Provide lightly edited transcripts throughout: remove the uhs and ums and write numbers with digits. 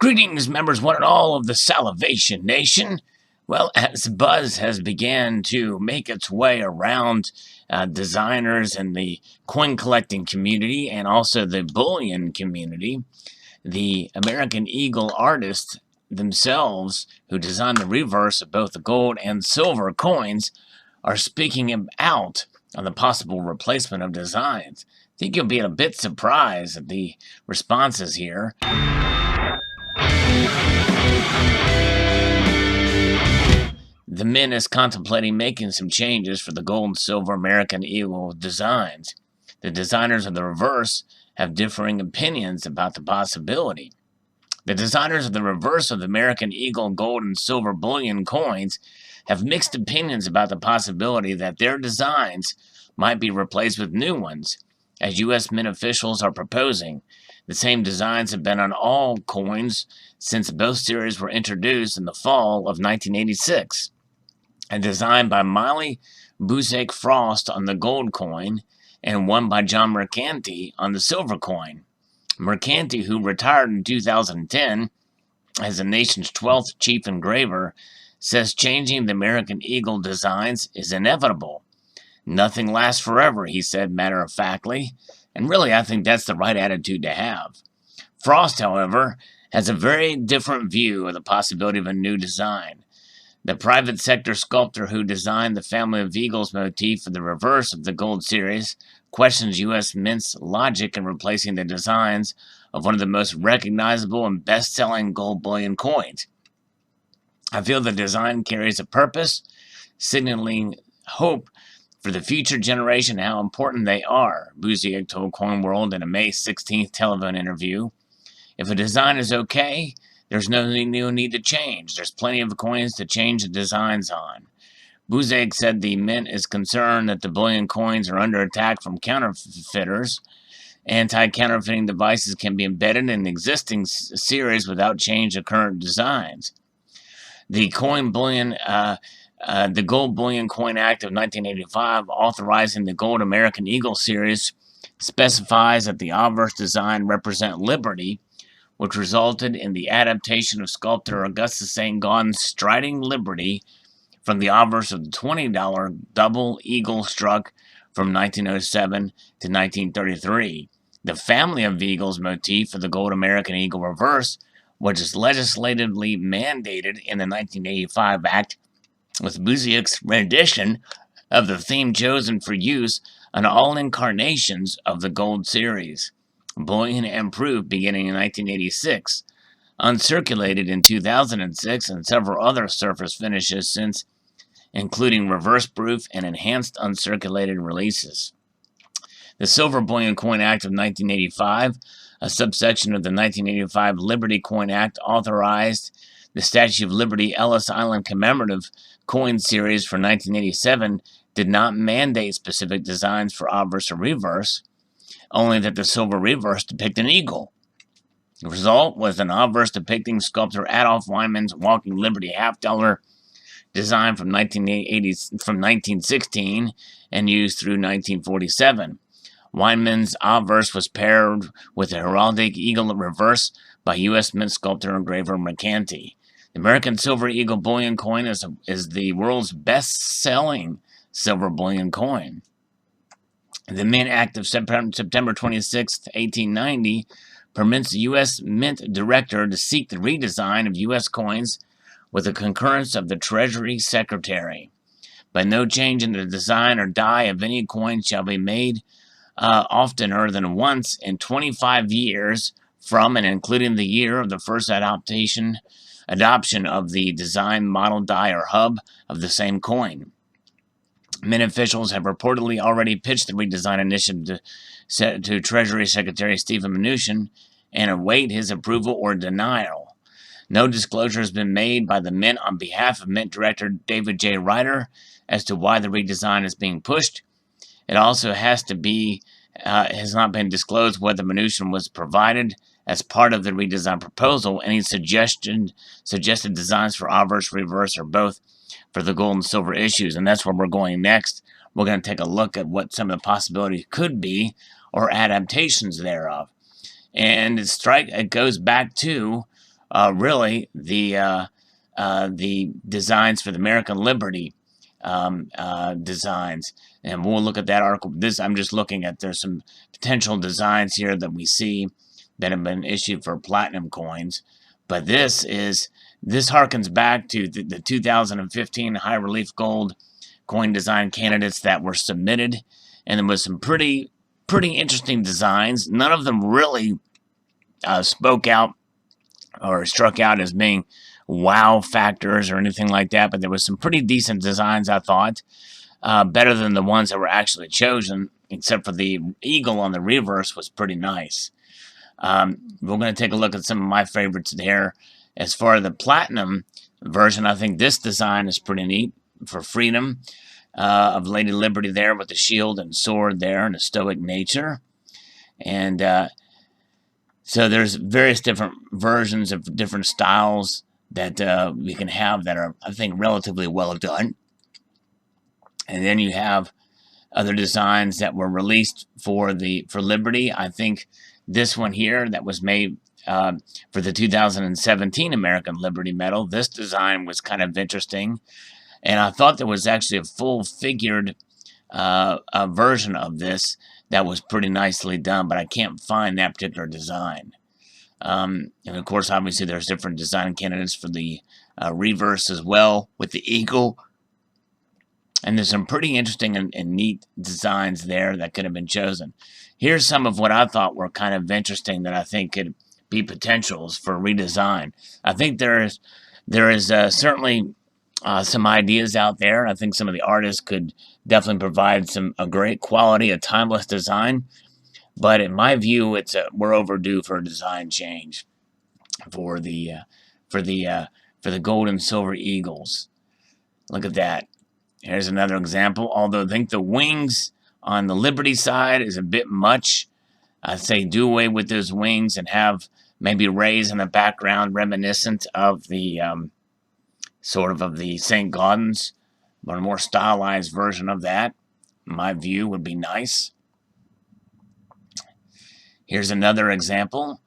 Greetings, members one and all of the Salivation Nation. Well, as buzz has began to make its way around designers in the coin collecting community and also the bullion community, the American Eagle artists themselves, who designed the reverse of both the gold and silver coins, are speaking out on the possible replacement of designs. I think you'll be a bit surprised at the responses here. The Mint is contemplating making some changes for the gold and silver American Eagle designs. The designers of the reverse have differing opinions about the possibility. The designers of the reverse of the American Eagle gold and silver bullion coins have mixed opinions about the possibility that their designs might be replaced with new ones, as U.S. Mint officials are proposing. The same designs have been on all coins since both series were introduced in the fall of 1986. A design by Miley Busek Frost on the gold coin, and one by John Mercanti on the silver coin. Mercanti, who retired in 2010 as the nation's 12th chief engraver, says changing the American Eagle designs is inevitable. Nothing lasts forever, he said matter-of-factly, and really I think that's the right attitude to have. Frost, however, has a very different view of the possibility of a new design. The private sector sculptor who designed the family of eagles motif for the reverse of the gold series questions U.S. Mint's logic in replacing the designs of one of the most recognizable and best-selling gold bullion coins. I feel the design carries a purpose, signaling hope for the future generation how important they are, Busek told Coin World in a May 16th telephone interview. If a design is okay, there's no need to change. There's plenty of coins to change the designs on. Busek said the Mint is concerned that the bullion coins are under attack from counterfeiters. Anti-counterfeiting devices can be embedded in existing series without change of current designs. The Gold Bullion Coin Act of 1985, authorizing the Gold American Eagle series, specifies that the obverse design represent liberty, which resulted in the adaptation of sculptor Augustus St. Gaudens' striding liberty from the obverse of the $20 double eagle struck from 1907 to 1933. The family of eagles motif for the gold American Eagle reverse, which is legislatively mandated in the 1985 Act, with Busek's rendition of the theme chosen for use on all incarnations of the gold series. Bullion improved beginning in 1986, uncirculated in 2006, and several other surface finishes since, including reverse proof and enhanced uncirculated releases. The Silver Bullion Coin Act of 1985, a subsection of the 1985 Liberty Coin Act, authorized the Statue of Liberty Ellis Island commemorative coin series for 1987, did not mandate specific designs for obverse or reverse, only that the silver reverse depict an eagle. The result was an obverse depicting sculptor Adolf Weinmann's Walking Liberty half-dollar design from 1916 and used through 1947. Weinmann's obverse was paired with a heraldic eagle reverse by U.S. Mint sculptor engraver Mercanti. The American Silver Eagle Bullion Coin is the world's best-selling silver bullion coin. The Mint Act of September 26, 1890, permits the U.S. Mint Director to seek the redesign of U.S. coins with the concurrence of the Treasury Secretary. But no change in the design or die of any coin shall be made oftener than once in 25 years from and including the year of the first adoption of the design, model, die, or hub of the same coin. Mint officials have reportedly already pitched the redesign initiative to Treasury Secretary Stephen Mnuchin and await his approval or denial. No disclosure has been made by the Mint on behalf of Mint Director David J. Ryder as to why the redesign is being pushed. It also has not been disclosed whether Mnuchin was provided as part of the redesign proposal any suggested designs for obverse, reverse, or both for the gold and silver issues, and that's where we're going next. We're going to take a look at what some of the possibilities could be or adaptations thereof. And it goes back to really the designs for the American Liberty designs. And we'll look at that article. I'm just looking at, there's some potential designs here that we see that have been issued for platinum coins. But this harkens back to the 2015 high relief gold coin design candidates that were submitted. And there was some pretty interesting designs. None of them really spoke out or struck out as being wow factors or anything like that, but there was some pretty decent designs, I thought, better than the ones that were actually chosen, except for the eagle on the reverse was pretty nice. We're going to take a look at some of my favorites there. As far as the platinum version, I think this design is pretty neat for freedom of Lady Liberty there with the shield and sword there and a stoic nature. And so there's various different versions of different styles that we can have that are, I think, relatively well done. And then you have other designs that were released for Liberty. I think this one here that was made for the 2017 American Liberty Medal, this design was kind of interesting. And I thought there was actually a full-figured version of this that was pretty nicely done, but I can't find that particular design. And of course, obviously, there's different design candidates for the reverse as well with the eagle. And there's some pretty interesting and neat designs there that could have been chosen. Here's some of what I thought were kind of interesting that I think could be potentials for redesign. I think there is certainly some ideas out there. I think some of the artists could definitely provide a great quality, a timeless design. But in my view, we're overdue for a design change for the gold and silver eagles. Look at that. Here's another example. Although I think the wings on the Liberty side is a bit much. I'd say do away with those wings and have maybe rays in the background reminiscent of the sort of the St. Gaudens, but a more stylized version of that, in my view, would be nice. Here's another example.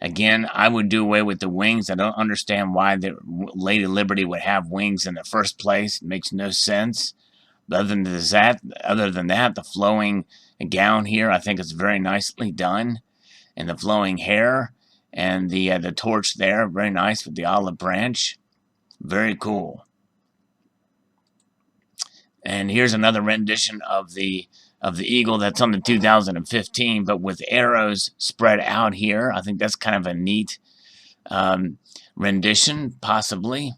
Again, I would do away with the wings. I don't understand why the Lady Liberty would have wings in the first place. It makes no sense. But other than that, the flowing gown here, I think it's very nicely done. And the flowing hair and the torch there, very nice with the olive branch. Very cool. And here's another rendition of the eagle that's on the 2015, but with arrows spread out here. I think that's kind of a neat rendition, possibly.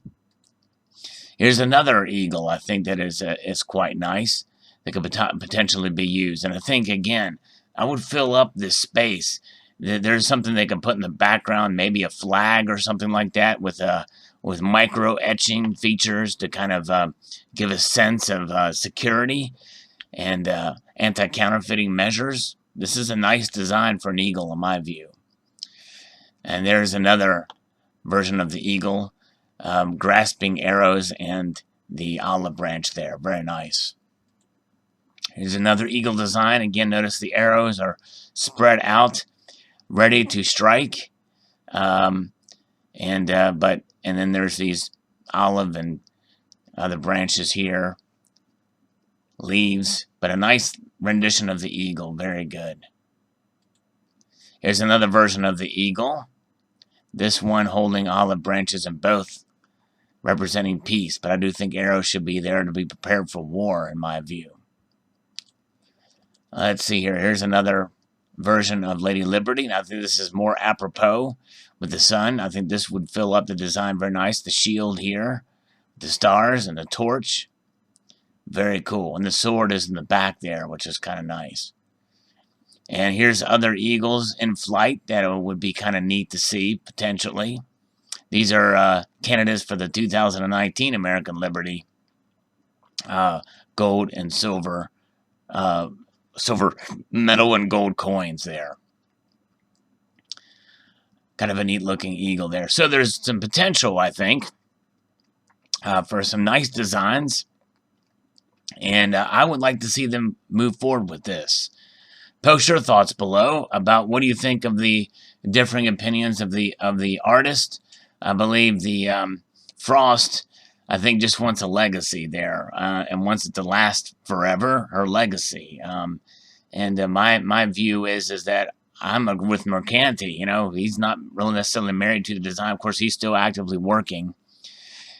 Here's another eagle I think that is quite nice, that could potentially be used. And I think, again, I would fill up this space. There's something they can put in the background, maybe a flag or something like that with micro etching features to kind of give a sense of security and anti-counterfeiting measures. This is a nice design for an eagle, in my view. And there's another version of the eagle, grasping arrows and the olive branch there. Very nice. Here's another eagle design. Again, notice the arrows are spread out, ready to strike. And then there's these olive and other branches here, leaves, but a nice rendition of the eagle. Very good. Here's another version of the eagle. This one holding olive branches and both representing peace, but I do think arrows should be there to be prepared for war, in my view. Let's see here. Here's another version of Lady Liberty. Now, I think this is more apropos with the sun. I think this would fill up the design very nice. The shield here, the stars, and the torch. Very cool. And the sword is in the back there, which is kind of nice. And here's other eagles in flight that would be kind of neat to see, potentially. These are candidates for the 2019 American Liberty gold and silver metal and gold coins there. Kind of a neat looking eagle there. So there's some potential, I think, for some nice designs. And I would like to see them move forward with this. Post your thoughts below about what do you think of the differing opinions of the artist. I believe the Frost, I think, just wants a legacy there and wants it to last forever. Her legacy, and my view is that I'm with Mercanti. You know, he's not really necessarily married to the design. Of course, he's still actively working,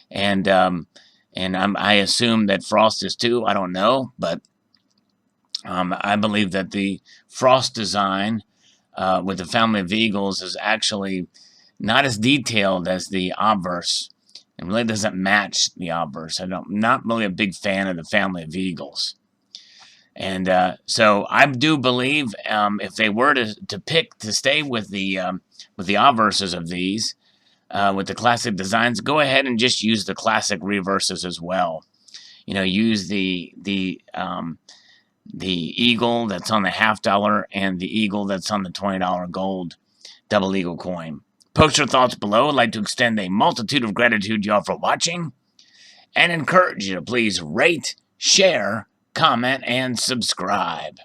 and I assume that Frost is too. I don't know, but I believe that the Frost design with the family of eagles is actually not as detailed as the obverse. It really doesn't match the obverse. I'm not really a big fan of the family of eagles. And so I do believe if they were to pick to stay with the obverses of these, with the classic designs, go ahead and just use the classic reverses as well. You know, use the eagle that's on the $50 and the eagle that's on the $20 gold double eagle coin. Post your thoughts below. I'd like to extend a multitude of gratitude to y'all for watching and encourage you to please rate, share, comment, and subscribe.